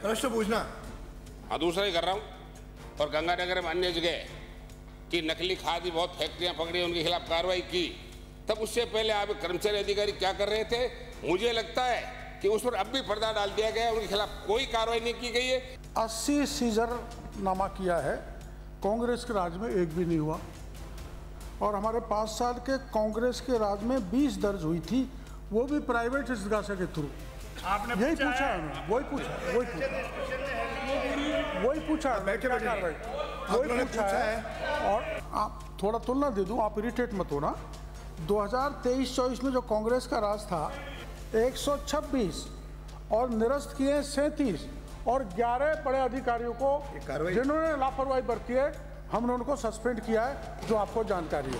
प्रश्न पूछना। हाँ, दूसरा ही कर रहा हूँ। और गंगानगर में अन्य जगह कि नकली खाद की बहुत फैक्ट्रियां पकड़ी, उनके खिलाफ कार्रवाई की, तब उससे पहले आप कर्मचारी अधिकारी क्या कर रहे थे? मुझे लगता है कि उस पर अब भी पर्दा डाल दिया गया है, उनके खिलाफ कोई कार्रवाई नहीं की गई है। 80 सीजरनामा किया है, कांग्रेस के राज में एक भी नहीं हुआ। और हमारे 5 साल के कांग्रेस के राज में 20 दर्ज हुई थी, वो भी प्राइवेट जिज्ञासा के थ्रू। आपने यही पूछा है, वही पूछा है। और आप थोड़ा तुलना दे दूं, आप इरिटेट मत होना। 2023-24 में जो कांग्रेस का राज था 126 और निरस्त किए 37 और 11 बड़े अधिकारियों को जिन्होंने लापरवाही बरती है हमने उनको सस्पेंड किया है, जो आपको जानकारी है।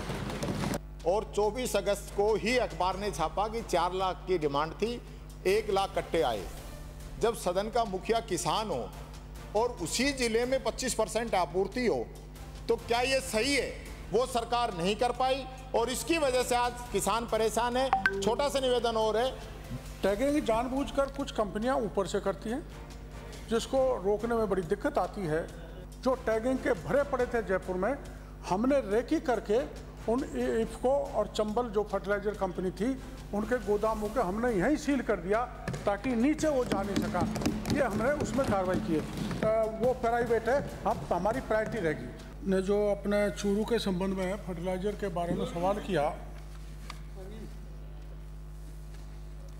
और 24 अगस्त को ही अखबार ने छापा कि 4 लाख की डिमांड थी, 1 लाख कट्टे आए। जब सदन का मुखिया किसान हो और उसी जिले में 25% आपूर्ति हो, तो क्या ये सही है? वो सरकार नहीं कर पाई और इसकी वजह से आज किसान परेशान है। छोटा सा निवेदन और है, टैगिंग जानबूझकर कुछ कंपनियां ऊपर से करती हैं, जिसको रोकने में बड़ी दिक्कत आती है। जो टैगिंग के भरे पड़े थे जयपुर में, हमने रेकी करके उन इफ्को और चंबल जो फर्टिलाइजर कंपनी थी उनके गोदामों के हमने यहीं सील कर दिया ताकि नीचे वो जा नहीं सका। ये हमने उसमें कार्रवाई की है। वो प्राइवेट है, अब हमारी प्रायोरिटी रहेगी। ने जो अपने चूरू के संबंध में फर्टिलाइजर के बारे में सवाल किया,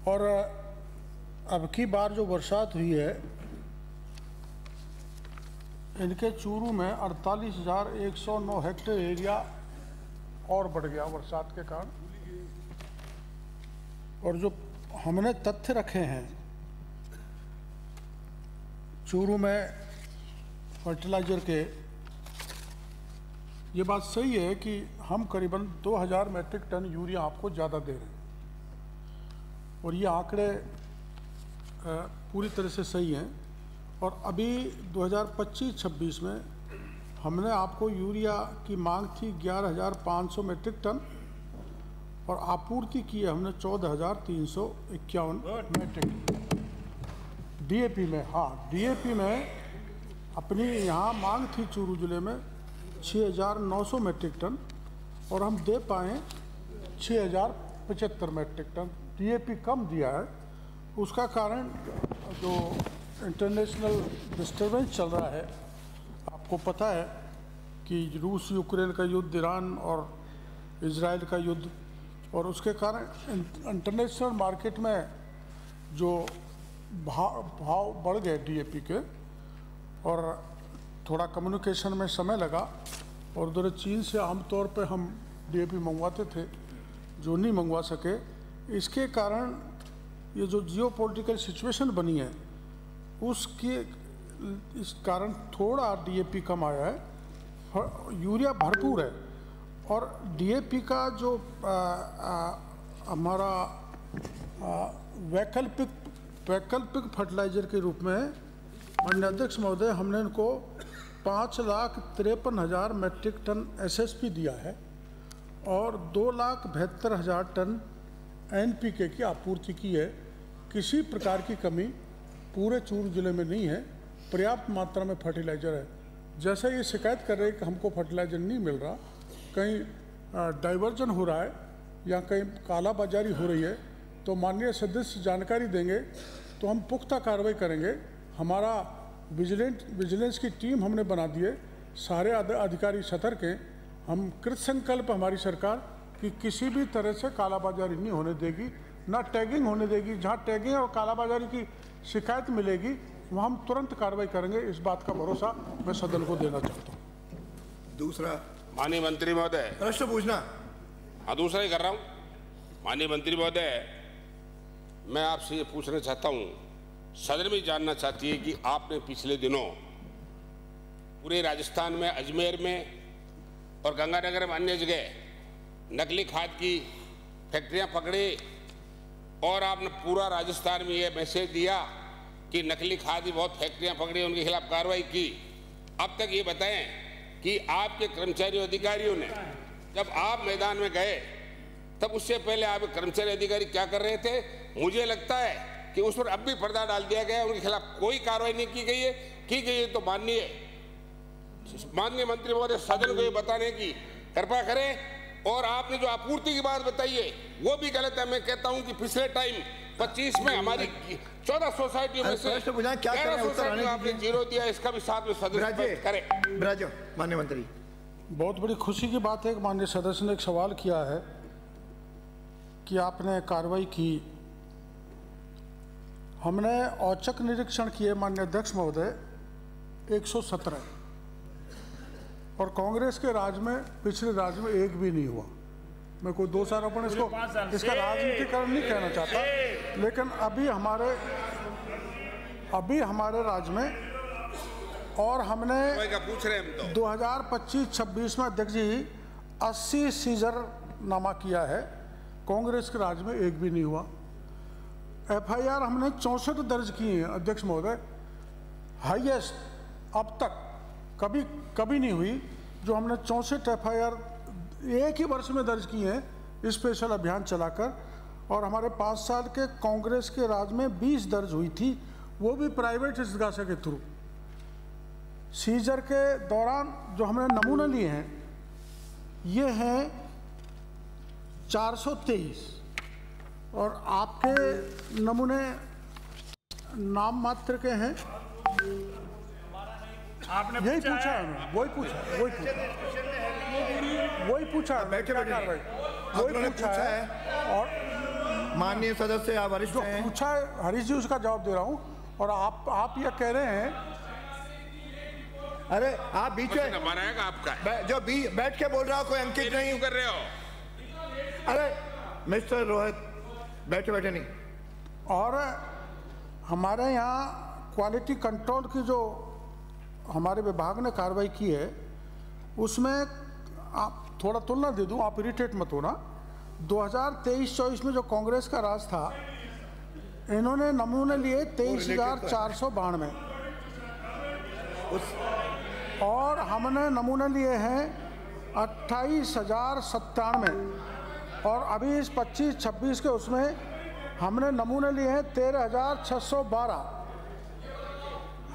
और अब की बार जो बरसात हुई है इनके चूरू में 48,109 हेक्टेयर एरिया और बढ़ गया बरसात के कारण। और जो हमने तथ्य रखे हैं, चूरू में फर्टिलाइजर के, ये बात सही है कि हम करीबन 2000 मैट्रिक टन यूरिया आपको ज़्यादा दे रहे हैं, और ये आंकड़े पूरी तरह से सही हैं। और अभी 2025-26 में हमने आपको यूरिया की मांग थी 11,500 मैट्रिक टन और आपूर्ति की है हमने 14,351 मैट्रिक टन डीएपी में। हाँ, डीएपी में अपनी यहाँ मांग थी चूरू जिले में 6,900 मैट्रिक टन और हम दे पाए 6,075 मैट्रिक टन। डीएपी कम दिया है, उसका कारण जो इंटरनेशनल डिस्टर्बेंस चल रहा है, आपको पता है कि रूस यूक्रेन का युद्ध, ईरान और इजराइल का युद्ध, और उसके कारण इंटरनेशनल मार्केट में जो भाव बढ़ गए डीएपी के, और थोड़ा कम्युनिकेशन में समय लगा। और उधर चीन से आमतौर पे हम डीएपी मंगवाते थे, जो नहीं मंगवा सके। इसके कारण ये जो जियोपॉलिटिकल सिचुएशन बनी है उसके इस कारण थोड़ा डीएपी कम आया है। यूरिया भरपूर है और डीएपी का जो हमारा वैकल्पिक फर्टिलाइजर के रूप में माननीय अध्यक्ष महोदय हमने इनको 5,53,000 मैट्रिक टन एसएसपी दिया है और 2,72,000 टन एनपीके की आपूर्ति की है। किसी प्रकार की कमी पूरे चूरू जिले में नहीं है, पर्याप्त मात्रा में फर्टिलाइज़र है। जैसा ये शिकायत कर रहे हैं कि हमको फर्टिलाइज़र नहीं मिल रहा, कहीं डाइवर्जन हो रहा है या कहीं कालाबाजारी हो रही है, तो माननीय सदस्य जानकारी देंगे तो हम पुख्ता कार्रवाई करेंगे। हमारा विजिलेंस की टीम हमने बना दी है, सारे अधिकारी सतर्क हैं। हम कृत संकल्प हमारी सरकार कि किसी भी तरह से कालाबाजारी नहीं होने देगी, ना टैगिंग होने देगी। जहाँ टैगिंग और कालाबाजारी की शिकायत मिलेगी वहाँ हम तुरंत कार्रवाई करेंगे। इस बात का भरोसा मैं सदन को देना चाहता हूँ। दूसरा। माननीय मंत्री महोदय, प्रश्न पूछना। हाँ, दूसरा ही कर रहा हूँ। माननीय मंत्री महोदय, मैं आपसे ये पूछना चाहता हूँ, सदन भी जानना चाहती है कि आपने पिछले दिनों पूरे राजस्थान में, अजमेर में और गंगानगर में अन्य जगह नकली खाद की फैक्ट्रियां पकड़ी और आपने पूरा राजस्थान में ये मैसेज दिया कि नकली खाद की बहुत फैक्ट्रियां पकड़ी, उनके खिलाफ कार्रवाई की। अब तक ये बताएं कि आपके कर्मचारी अधिकारियों ने, जब आप मैदान में गए तब उससे पहले आप कर्मचारी अधिकारी क्या कर रहे थे? मुझे लगता है कि उस पर अब भी पर्दा डाल दिया गया है, उनके खिलाफ कोई कार्रवाई नहीं की गई है तो माननीय मंत्री महोदय सदन को ये बताने की कृपा करें। और आपने जो आपूर्ति की बात बताई है वो भी गलत है। मैं कहता हूं कि पिछले टाइम 25 में हमारी 14 सोसाइटियों में से 11 सोसाइटी में आपने जीरो दिया, इसका भी साथ में सदस्य करें। माननीय मंत्री, बहुत बड़ी खुशी की बात है कि माननीय सदस्य ने एक सवाल किया है कि आपने कार्रवाई की। हमने औचक निरीक्षण किए माननीय अध्यक्ष महोदय 117, और कांग्रेस के राज में, पिछले राज में एक भी नहीं हुआ। मैं कोई दोषारोपण इसका राजनीतिकरण नहीं कहना चाहता, लेकिन अभी हमारे राज्य में, और हमने 2025-26 में अध्यक्ष जी 80 सीजर नामा किया है, कांग्रेस के राज्य में एक भी नहीं हुआ। FIR हमने 64 दर्ज किए हैं अध्यक्ष महोदय, हाईएस्ट अब तक कभी नहीं हुई जो हमने 64 FIR एक ही वर्ष में दर्ज किए हैं स्पेशल अभियान चलाकर। और हमारे 5 साल के कांग्रेस के राज में 20 दर्ज हुई थी, वो भी प्राइवेट हितग्राही के थ्रू। सीजर के दौरान जो हमने नमूने लिए हैं ये हैं 423, और आपके नमूने नाम मात्र के हैं। आपने यही पूछा है, वही पूछा है। और माननीय सदस्य आप वरिष्ठ हैं, पूछा है हरीश जी, उसका जवाब दे रहा हूं। और आप ये कह रहे हैं, अरे आप बीच में आपका जो बैठ के बोल रहा हो, कोई अंकित नहीं कर रहे हो। अरे मिस्टर रोहित, बैठे नहीं। और हमारे यहाँ क्वालिटी कंट्रोल की जो हमारे विभाग ने कार्रवाई की है उसमें आप थोड़ा तुलना दे दूं, आप इरिटेट मत होना। 2023-24 में जो कांग्रेस का राज था, इन्होंने नमूने लिए 23,492, और हमने नमूने लिए हैं 28,097, और अभी इस 25-26 के उसमें हमने नमूने लिए हैं 13,612।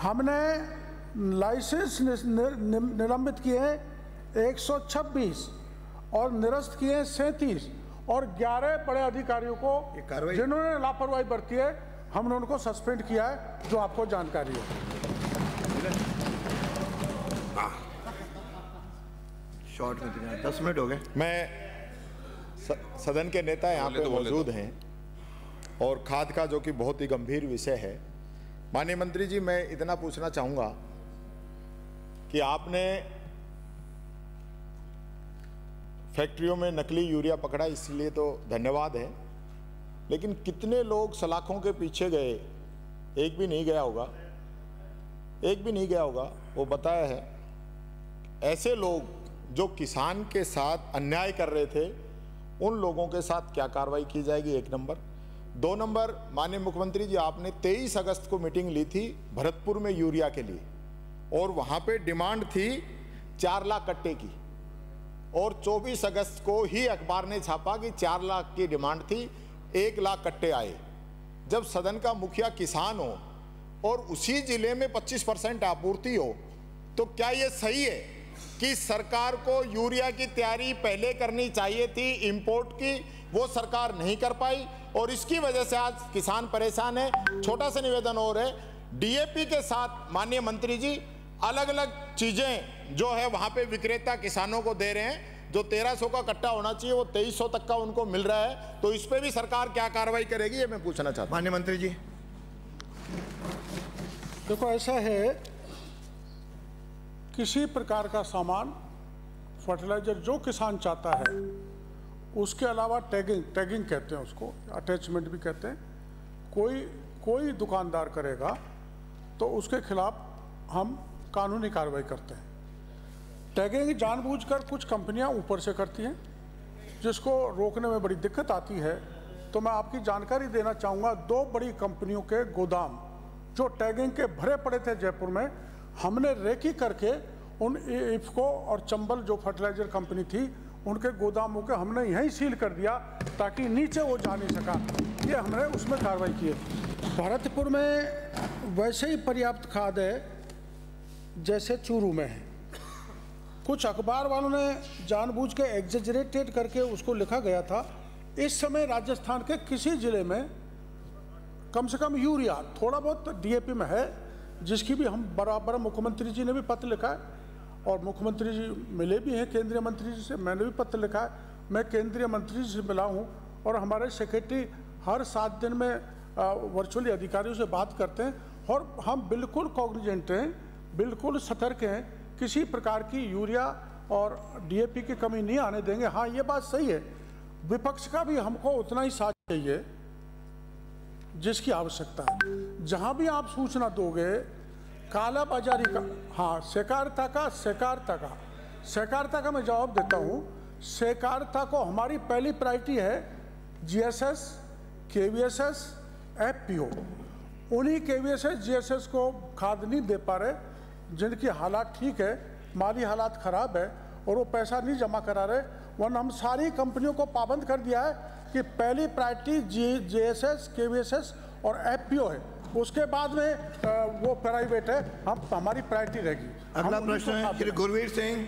हमने लाइसेंस निलंबित किए हैं 126 और निरस्त किए हैं 37, और 11 बड़े अधिकारियों को जिन्होंने लापरवाही बरती है हमने उनको सस्पेंड किया है, जो आपको जानकारी है। शॉर्ट में 10 मिनट हो गए। मैं सदन के नेता यहाँ पे मौजूद हैं, और खाद का जो कि बहुत ही गंभीर विषय है। माननीय मंत्री जी, मैं इतना पूछना चाहूँगा कि आपने फैक्ट्रियों में नकली यूरिया पकड़ा, इसलिए तो धन्यवाद है, लेकिन कितने लोग सलाखों के पीछे गए? एक भी नहीं गया होगा, वो बताया है। ऐसे लोग जो किसान के साथ अन्याय कर रहे थे, उन लोगों के साथ क्या कार्रवाई की जाएगी? 1 नंबर। 2 नंबर, माननीय मुख्यमंत्री जी, आपने 23 अगस्त को मीटिंग ली थी भरतपुर में यूरिया के लिए, और वहां पे डिमांड थी 4 लाख कट्टे की, और 24 अगस्त को ही अखबार ने छापा कि 4 लाख की डिमांड थी, 1 लाख कट्टे आए। जब सदन का मुखिया किसान हो और उसी जिले में 25% आपूर्ति हो, तो क्या ये सही है कि सरकार को यूरिया की तैयारी पहले करनी चाहिए थी, इंपोर्ट की, वो सरकार नहीं कर पाई, और इसकी वजह से आज किसान परेशान है। छोटा सा निवेदन और है, DAP के साथ माननीय मंत्री जी अलग अलग चीजें जो है वहां पे विक्रेता किसानों को दे रहे हैं, जो 1300 का कट्टा होना चाहिए वो 2300 तक का उनको मिल रहा है, तो इस पे भी सरकार क्या कार्रवाई करेगी, ये मैं पूछना चाहता हूं। माननीय मंत्री जी, देखो ऐसा है, किसी प्रकार का सामान फर्टिलाइजर जो किसान चाहता है, उसके अलावा टैगिंग कहते हैं उसको, अटैचमेंट भी कहते हैं, कोई दुकानदार करेगा तो उसके खिलाफ हम कानूनी कार्रवाई करते हैं। टैगिंग जानबूझकर कुछ कंपनियां ऊपर से करती हैं, जिसको रोकने में बड़ी दिक्कत आती है। तो मैं आपकी जानकारी देना चाहूँगा, 2 बड़ी कंपनियों के गोदाम जो टैगिंग के भरे पड़े थे जयपुर में, हमने रेकी करके उन इफ्को और चंबल जो फर्टिलाइजर कंपनी थी, उनके गोदामों के हमने यहीं सील कर दिया ताकि नीचे वो जा नहीं सका। ये हमने उसमें कार्रवाई की है। भरतपुर में वैसे ही पर्याप्त खाद है जैसे चूरू में है। कुछ अखबार वालों ने जानबूझ के एग्जेजरेटेड करके उसको लिखा गया था। इस समय राजस्थान के किसी जिले में कम से कम यूरिया, थोड़ा बहुत डीएपी में है, जिसकी भी हम बराबर मुख्यमंत्री जी ने भी पत्र लिखा है और मुख्यमंत्री जी मिले भी हैं केंद्रीय मंत्री जी से, मैंने भी पत्र लिखा है। मैं केंद्रीय मंत्री जी से मिला हूँ और हमारे सेक्रेटरी हर 7 दिन में वर्चुअली अधिकारियों से बात करते हैं और हम बिल्कुल कॉग्निजेंट हैं, बिल्कुल सतर्क हैं, किसी प्रकार की यूरिया और डीएपी की कमी नहीं आने देंगे। हाँ, ये बात सही है, विपक्ष का भी हमको उतना ही साथ चाहिए जिसकी आवश्यकता है। जहां भी आप सूचना दोगे काला बाजारी का, हाँ, सहकारिता का मैं जवाब देता हूं। सहकारिता को हमारी पहली प्रायोरिटी है जीएसएस, केवीएसएस, एफपीओ। उन्हीं केवीएसएस, जीएसएस को खाद नहीं दे पा रहे, जिनकी हालात ठीक है, माली हालात खराब है और वो पैसा नहीं जमा करा रहे, वरना हम सारी कंपनियों को पाबंद कर दिया है कि पहली प्रायोरिटी जीएसएस, केवीएसएस और एफपीओ है, उसके बाद में वो प्राइवेट है, हमारी प्रायोरिटी रहेगी। अगला प्रश्न है श्री गुरवीर सिंह।